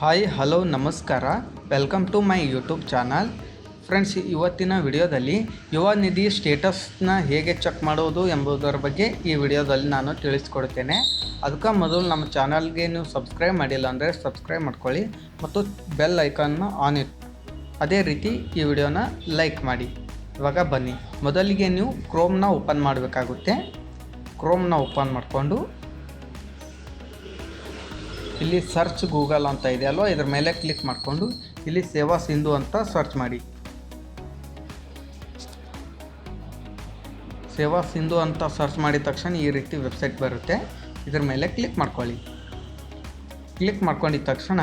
Hi hello ನಮಸ್ಕಾರ, welcome to my YouTube channel. Friends, ಇವತ್ತಿನ ವಿಡಿಯೋದಲ್ಲಿ ಯುವ ನಿಧಿ ಸ್ಟೇಟಸ್ನ ಹೇಗೆ ಚೆಕ್ ಮಾಡೋದು ಎಂಬುದರ ಬಗ್ಗೆ ಈ ವಿಡಿಯೋದಲ್ಲಿ ನಾನು ತಿಳಿಸ್ಕೊಡ್ತೇನೆ. ಅದಕ್ಕೆ ಮೊದಲು ನಮ್ಮ ಚಾನಲ್ಗೆ ನೀವು ಸಬ್ಸ್ಕ್ರೈಬ್ ಮಾಡಿಲ್ಲ ಅಂದರೆ ಸಬ್ಸ್ಕ್ರೈಬ್ ಮಾಡ್ಕೊಳ್ಳಿ ಮತ್ತು ಬೆಲ್ ಐಕಾನ್ನ ಆನ್ ಇಟ್ಟು ಅದೇ ರೀತಿ ಈ ವಿಡಿಯೋನ ಲೈಕ್ ಮಾಡಿ. ಇವಾಗ ಬನ್ನಿ, ಮೊದಲಿಗೆ ನೀವು ಕ್ರೋಮ್ನ ಓಪನ್ ಮಾಡಬೇಕಾಗುತ್ತೆ. ಕ್ರೋಮ್ನ ಓಪನ್ ಮಾಡಿಕೊಂಡು ಇಲ್ಲಿ ಸರ್ಚ್ ಗೂಗಲ್ ಅಂತ ಇದೆ ಅಲ್ವಾ, ಇದ್ರ ಮೇಲೆ ಕ್ಲಿಕ್ ಮಾಡಿಕೊಂಡು ಇಲ್ಲಿ ಸೇವಾ ಸಿಂಧು ಅಂತ ಸರ್ಚ್ ಮಾಡಿ. ಸೇವಾ ಸಿಂಧು ಅಂತ ಸರ್ಚ್ ಮಾಡಿದ ತಕ್ಷಣ ಈ ರೀತಿ ವೆಬ್ಸೈಟ್ ಬರುತ್ತೆ. ಇದ್ರ ಮೇಲೆ ಕ್ಲಿಕ್ ಮಾಡ್ಕೊಳ್ಳಿ. ಕ್ಲಿಕ್ ಮಾಡ್ಕೊಂಡಿದ ತಕ್ಷಣ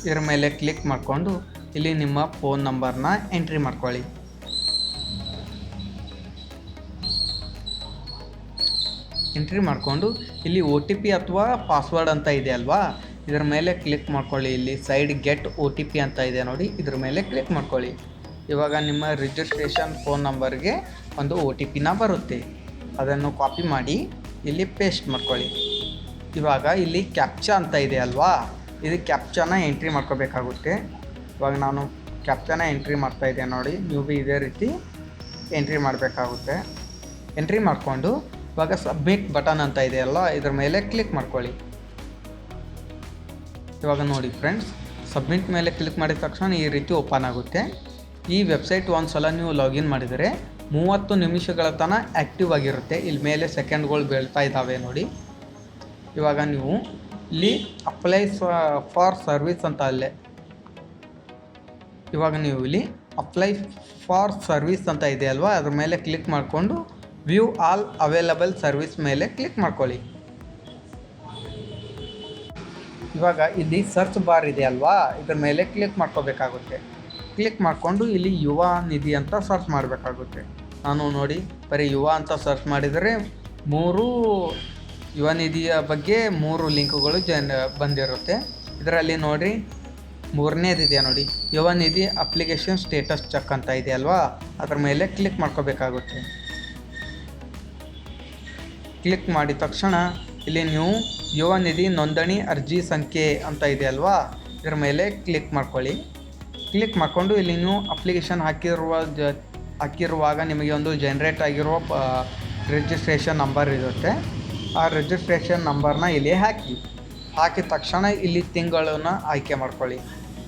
ಇದ್ರ ಮೇಲೆ ಕ್ಲಿಕ್ ಮಾಡಿಕೊಂಡು ಇಲ್ಲಿ ನಿಮ್ಮ ಫೋನ್ ನಂಬರ್ನ ಎಂಟ್ರಿ ಮಾಡ್ಕೊಳ್ಳಿ. ಎಂಟ್ರಿ ಮಾಡಿಕೊಂಡು ಇಲ್ಲಿ OTP ಅಥವಾ ಪಾಸ್ವರ್ಡ್ ಅಂತ ಇದೆ ಅಲ್ವಾ, ಇದರ ಮೇಲೆ ಕ್ಲಿಕ್ ಮಾಡ್ಕೊಳ್ಳಿ. ಇಲ್ಲಿ ಸೈಡ್ ಗೆಟ್ OTP ಅಂತ ಇದೆ ನೋಡಿ, ಇದ್ರ ಮೇಲೆ ಕ್ಲಿಕ್ ಮಾಡ್ಕೊಳ್ಳಿ. ಇವಾಗ ನಿಮ್ಮ ರಿಜಿಸ್ಟ್ರೇಷನ್ ಫೋನ್ ನಂಬರ್ಗೆ ಒಂದು OTPನ ಬರುತ್ತೆ. ಅದನ್ನು ಕಾಪಿ ಮಾಡಿ ಇಲ್ಲಿ ಪೇಸ್ಟ್ ಮಾಡ್ಕೊಳ್ಳಿ. ಇವಾಗ ಇಲ್ಲಿ ಕ್ಯಾಪ್ಚಾ ಅಂತ ಇದೆ ಅಲ್ವಾ, ಇದು ಕ್ಯಾಪ್ಚಾನ ಎಂಟ್ರಿ ಮಾಡ್ಕೋಬೇಕಾಗುತ್ತೆ. ಇವಾಗ ನಾನು ಕ್ಯಾಪ್ಚಾನ ಎಂಟ್ರಿ ಮಾಡ್ತಾಯಿದ್ದೆ ನೋಡಿ, ನೀವು ಭೀ ಇದೇ ರೀತಿ ಎಂಟ್ರಿ ಮಾಡಬೇಕಾಗುತ್ತೆ. ಎಂಟ್ರಿ ಮಾಡಿಕೊಂಡು ಇವಾಗ ಸಬ್ಮಿಟ್ ಬಟನ್ ಅಂತ ಇದೆ ಅಲ್ಲ, ಇದ್ರ ಮೇಲೆ ಕ್ಲಿಕ್ ಮಾಡ್ಕೊಳ್ಳಿ. ಇವಾಗ ನೋಡಿ ಫ್ರೆಂಡ್ಸ್, ಸಬ್ಮಿಟ್ ಮೇಲೆ ಕ್ಲಿಕ್ ಮಾಡಿದ ತಕ್ಷಣ ಈ ರೀತಿ ಓಪನ್ ಆಗುತ್ತೆ. ಈ ವೆಬ್ಸೈಟ್ ಒಂದು ಸಲ ನೀವು ಲಾಗಿನ್ ಮಾಡಿದರೆ 30 ನಿಮಿಷಗಳ ತನಕ ಆ್ಯಕ್ಟಿವ್ ಆಗಿರುತ್ತೆ. ಇಲ್ಲಿ ಮೇಲೆ ಸೆಕೆಂಡ್ಗಳು ಬೀಳ್ತಾ ಇದ್ದಾವೆ ನೋಡಿ. ಇವಾಗ ನೀವು ಇಲ್ಲಿ ಅಪ್ಲೈ ಫಾರ್ ಸರ್ವಿಸ್ ಅಂತ ಅಲ್ಲೇ, ಇವಾಗ ನೀವು ಇಲ್ಲಿ ಅಪ್ಲೈ ಫಾರ್ ಸರ್ವಿಸ್ ಅಂತ ಇದೆ ಅಲ್ವಾ, ಅದ್ರ ಮೇಲೆ ಕ್ಲಿಕ್ ಮಾಡಿಕೊಂಡು ವ್ಯೂ ಆಲ್ ಅವೈಲಬಲ್ ಸರ್ವಿಸ್ ಮೇಲೆ ಕ್ಲಿಕ್ ಮಾಡ್ಕೊಳ್ಳಿ. ಇವಾಗ ಇಲ್ಲಿ ಸರ್ಚ್ ಬಾರ್ ಇದೆ ಅಲ್ವಾ, ಇದ್ರ ಮೇಲೆ ಕ್ಲಿಕ್ ಮಾಡ್ಕೋಬೇಕಾಗುತ್ತೆ. ಕ್ಲಿಕ್ ಮಾಡಿಕೊಂಡು ಇಲ್ಲಿ ಯುವ ನಿಧಿ ಅಂತ ಸರ್ಚ್ ಮಾಡಬೇಕಾಗುತ್ತೆ. ನಾನು ನೋಡಿ ಬರೀ ಯುವ ಅಂತ ಸರ್ಚ್ ಮಾಡಿದರೆ 3 ಯುವ ನಿಧಿಯ ಬಗ್ಗೆ 3 ಲಿಂಕ್ಗಳು ಬಂದಿರುತ್ತೆ. ಇದರಲ್ಲಿ ನೋಡಿ 3ನೇದಿದೆ ನೋಡಿ, ಯುವ ನಿಧಿ ಅಪ್ಲಿಕೇಶನ್ ಸ್ಟೇಟಸ್ ಚೆಕ್ ಅಂತ ಇದೆ ಅಲ್ವಾ, ಅದ್ರ ಮೇಲೆ ಕ್ಲಿಕ್ ಮಾಡ್ಕೋಬೇಕಾಗುತ್ತೆ. ಕ್ಲಿಕ್ ಮಾಡಿದ ತಕ್ಷಣ ಇಲ್ಲಿ ನೀವು ಯುವ ನಿಧಿ ನೋಂದಣಿ ಅರ್ಜಿ ಸಂಖ್ಯೆ ಅಂತ ಇದೆ ಅಲ್ವಾ, ಇದರ ಮೇಲೆ ಕ್ಲಿಕ್ ಮಾಡ್ಕೊಳ್ಳಿ. ಕ್ಲಿಕ್ ಮಾಡಿಕೊಂಡು ಇಲ್ಲಿ ನೀವು ಅಪ್ಲಿಕೇಶನ್ ಹಾಕಿರುವಾಗ ನಿಮಗೆ ಒಂದು ಜನ್ರೇಟ್ ಆಗಿರುವ ರಿಜಿಸ್ಟ್ರೇಷನ್ ನಂಬರ್ ಇರುತ್ತೆ. ಆ ರಿಜಿಸ್ಟ್ರೇಷನ್ ನಂಬರ್ನ ಇಲ್ಲಿ ಹಾಕಿದ ತಕ್ಷಣ ಇಲ್ಲಿ ತಿಂಗಳನ್ನ ಆಯ್ಕೆ ಮಾಡ್ಕೊಳ್ಳಿ.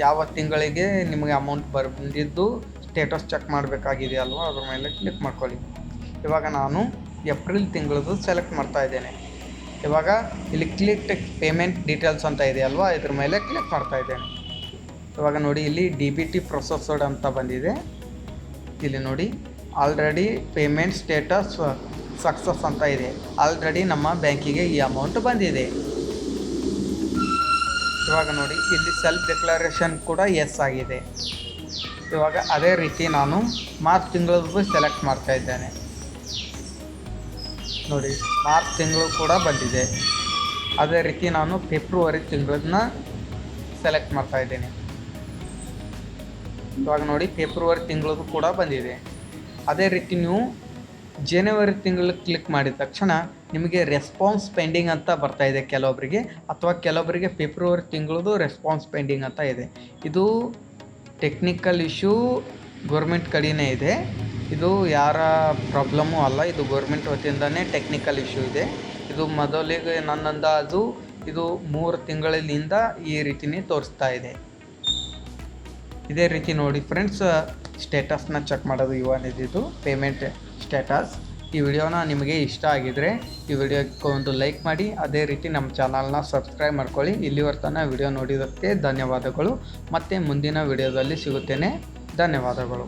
ಯಾವ ತಿಂಗಳಿಗೆ ನಿಮಗೆ ಅಮೌಂಟ್ ಬಂದಿದ್ದು ಸ್ಟೇಟಸ್ ಚೆಕ್ ಮಾಡಬೇಕಾಗಿದೆ ಅಲ್ವಾ, ಅದ್ರ ಮೇಲೆ ಕ್ಲಿಕ್ ಮಾಡ್ಕೊಳ್ಳಿ. ಇವಾಗ ನಾನು ಏಪ್ರಿಲ್ ತಿಂಗಳದ್ದು ಸೆಲೆಕ್ಟ್ ಮಾಡ್ತಾ ಇದ್ದೇನೆ. ಇವಾಗ ಇಲ್ಲಿ ಕ್ಲಿಕ್ ಪೇಮೆಂಟ್ ಡೀಟೇಲ್ಸ್ ಅಂತ ಇದೆ ಅಲ್ವಾ, ಇದ್ರ ಮೇಲೆ ಕ್ಲಿಕ್ ಮಾಡ್ತಾ ಇದ್ದೇನೆ. ಇವಾಗ ನೋಡಿ ಇಲ್ಲಿ DBT ಪ್ರೊಸೆಸ್ಡ್ ಅಂತ ಬಂದಿದೆ. ಇಲ್ಲಿ ನೋಡಿ ಆಲ್ರೆಡಿ ಪೇಮೆಂಟ್ ಸ್ಟೇಟಸ್ ಸಕ್ಸಸ್ ಅಂತ ಇದೆ. ಆಲ್ರೆಡಿ ನಮ್ಮ ಬ್ಯಾಂಕಿಗೆ ಈ ಅಮೌಂಟ್ ಬಂದಿದೆ. ಇವಾಗ ನೋಡಿ ಇಲ್ಲಿ ಸೆಲ್ಫ್ ಡಿಕ್ಲರೇಷನ್ ಕೂಡ ಎಸ್ ಆಗಿದೆ. ಇವಾಗ ಅದೇ ರೀತಿ ನಾನು ಮಾರ್ಚ್ ತಿಂಗಳದ್ದು ಸೆಲೆಕ್ಟ್ ಮಾಡ್ತಾ ಇದ್ದೇನೆ. ನೋಡಿ ಮಾರ್ಚ್ ತಿಂಗಳು ಕೂಡ ಬಂದಿದೆ. ಅದೇ ರೀತಿ ನಾನು ಫೆಬ್ರವರಿ ತಿಂಗಳನ್ನ ಸೆಲೆಕ್ಟ್ ಮಾಡ್ತಾ ಇದ್ದೇನೆ. ಇವಾಗ ನೋಡಿ ಫೆಬ್ರವರಿ ತಿಂಗಳದ್ದು ಕೂಡ ಬಂದಿದೆ. ಅದೇ ರೀತಿ ನೀವು ಜನವರಿ ತಿಂಗಳು ಕ್ಲಿಕ್ ಮಾಡಿದ ತಕ್ಷಣ ನಿಮಗೆ ರೆಸ್ಪಾನ್ಸ್ ಪೆಂಡಿಂಗ್ ಅಂತ ಬರ್ತಾ ಇದೆ ಕೆಲವೊಬ್ಬರಿಗೆ, ಅಥವಾ ಕೆಲವೊಬ್ಬರಿಗೆ ಫೆಬ್ರವರಿ ತಿಂಗಳದ್ದು ರೆಸ್ಪಾನ್ಸ್ ಪೆಂಡಿಂಗ್ ಅಂತ ಇದೆ. ಇದು ಟೆಕ್ನಿಕಲ್ ಇಶ್ಯೂ ಗೌರ್ಮೆಂಟ್ ಕಡೆಯೇ ಇದೆ. ಇದು ಯಾರ ಪ್ರಾಬ್ಲಮ್ಮು ಅಲ್ಲ, ಇದು ಗೌರ್ಮೆಂಟ್ ವತಿಯಿಂದನೇ ಟೆಕ್ನಿಕಲ್ ಇಶ್ಯೂ ಇದೆ. ಇದು ಮೊದಲಿಗೆ ನನ್ನ ಅಂದಾಜು ಇದು 3 ತಿಂಗಳಿಂದ ಈ ರೀತಿನೇ ತೋರಿಸ್ತಾ ಇದೆ. ಇದೇ ರೀತಿ ನೋಡಿ ಫ್ರೆಂಡ್ಸ್, ಸ್ಟೇಟಸ್ನ ಚೆಕ್ ಮಾಡೋದು ಯುವ ನಿಧಿದು ಪೇಮೆಂಟ್ ಸ್ಟೇಟಸ್. ಈ ವಿಡಿಯೋನ ನಿಮಗೆ ಇಷ್ಟ ಆಗಿದರೆ ಈ ವಿಡಿಯೋಕ್ಕೆ ಒಂದು ಲೈಕ್ ಮಾಡಿ, ಅದೇ ರೀತಿ ನಮ್ಮ ಚಾನಲ್ನ ಸಬ್ಸ್ಕ್ರೈಬ್ ಮಾಡ್ಕೊಳ್ಳಿ. ಇಲ್ಲಿವರೆಗೆ ತನಕ ವಿಡಿಯೋ ನೋಡಿದ್ದಕ್ಕೆ ಧನ್ಯವಾದಗಳು. ಮತ್ತೆ ಮುಂದಿನ ವಿಡಿಯೋದಲ್ಲಿ ಸಿಗುತ್ತೇನೆ. ಧನ್ಯವಾದಗಳು.